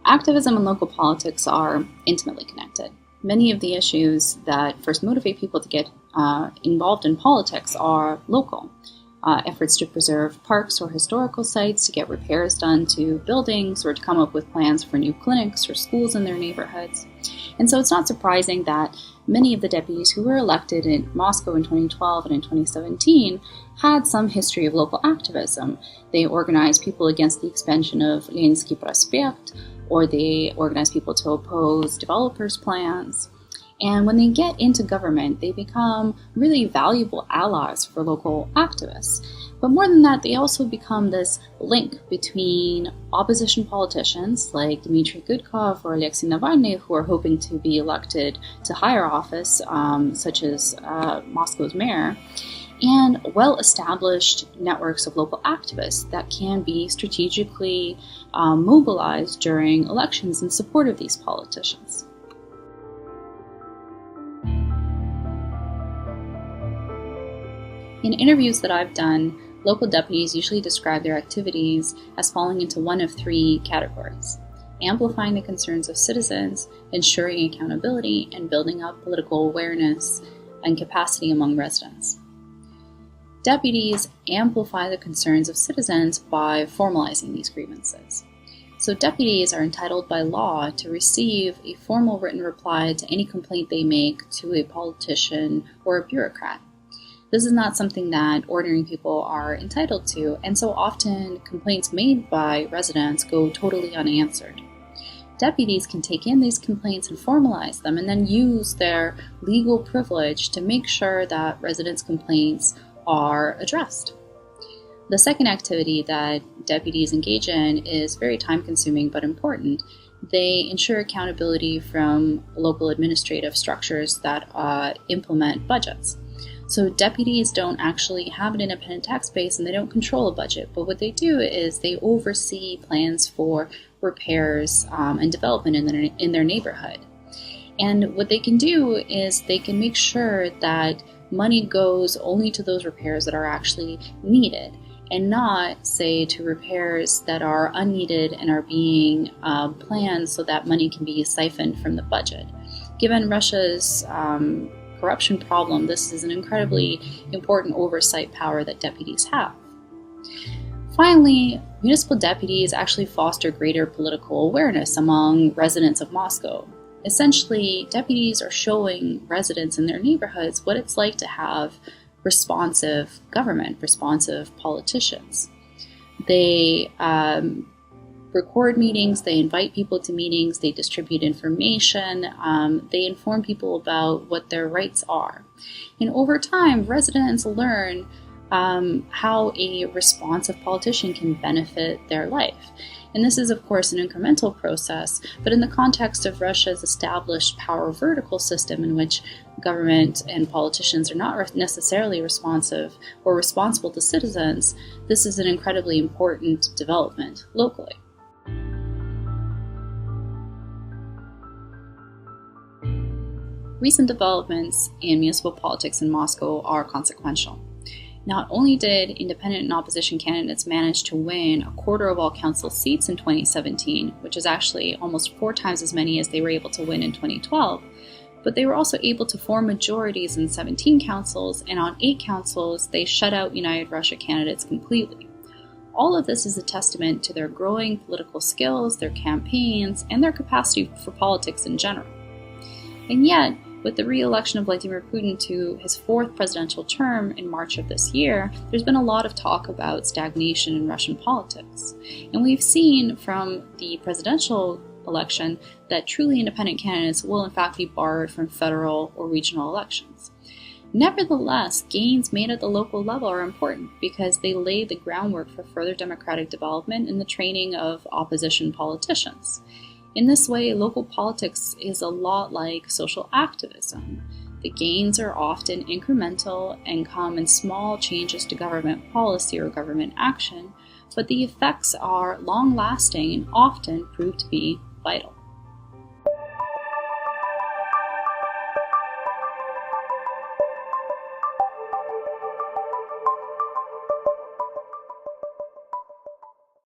Activism and local politics are intimately connected. Many of the issues that first motivate people to get involved in politics are local. Efforts to preserve parks or historical sites, to get repairs done to buildings, or to come up with plans for new clinics or schools in their neighborhoods. And so it's not surprising that many of the deputies who were elected in Moscow in 2012 and in 2017 had some history of local activism. They organized people against the expansion of Leninski Prospect, or they organized people to oppose developers' plans. And when they get into government, they become really valuable allies for local activists. But more than that, they also become this link between opposition politicians like Dmitry Gudkov or Alexei Navalny, who are hoping to be elected to higher office, such as Moscow's mayor, and well-established networks of local activists that can be strategically mobilized during elections in support of these politicians. In interviews that I've done, local deputies usually describe their activities as falling into one of three categories: amplifying the concerns of citizens, ensuring accountability, and building up political awareness and capacity among residents. Deputies amplify the concerns of citizens by formalizing these grievances. So deputies are entitled by law to receive a formal written reply to any complaint they make to a politician or a bureaucrat. This is not something that ordinary people are entitled to, and so often complaints made by residents go totally unanswered. Deputies can take in these complaints and formalize them, and then use their legal privilege to make sure that residents' complaints are addressed. The second activity that deputies engage in is very time-consuming but important. They ensure accountability from local administrative structures that implement budgets. So deputies don't actually have an independent tax base and they don't control a budget, but what they do is they oversee plans for repairs and development in their neighborhood. And what they can do is they can make sure that money goes only to those repairs that are actually needed, and not, say, to repairs that are unneeded and are being planned so that money can be siphoned from the budget. Given Russia's corruption problem, this is an incredibly important oversight power that deputies have. Finally, municipal deputies actually foster greater political awareness among residents of Moscow. Essentially, deputies are showing residents in their neighborhoods what it's like to have responsive government, responsive politicians. They record meetings, they invite people to meetings, they distribute information, they inform people about what their rights are. And over time, residents learn how a responsive politician can benefit their life. And this is, of course, an incremental process, but in the context of Russia's established power vertical system in which government and politicians are not necessarily responsive or responsible to citizens, this is an incredibly important development locally. Recent developments in municipal politics in Moscow are consequential. Not only did independent and opposition candidates manage to win a quarter of all council seats in 2017, which is actually almost 4 times as many as they were able to win in 2012, but they were also able to form majorities in 17 councils, and on 8 councils they shut out United Russia candidates completely. All of this is a testament to their growing political skills, their campaigns, and their capacity for politics in general. And yet, with the re-election of Vladimir Putin to his 4th presidential term in March of this year, there's been a lot of talk about stagnation in Russian politics. And we've seen from the presidential election that truly independent candidates will in fact be barred from federal or regional elections. Nevertheless, gains made at the local level are important because they lay the groundwork for further democratic development and the training of opposition politicians. In this way, local politics is a lot like social activism. The gains are often incremental and come in small changes to government policy or government action, but the effects are long-lasting and often prove to be vital.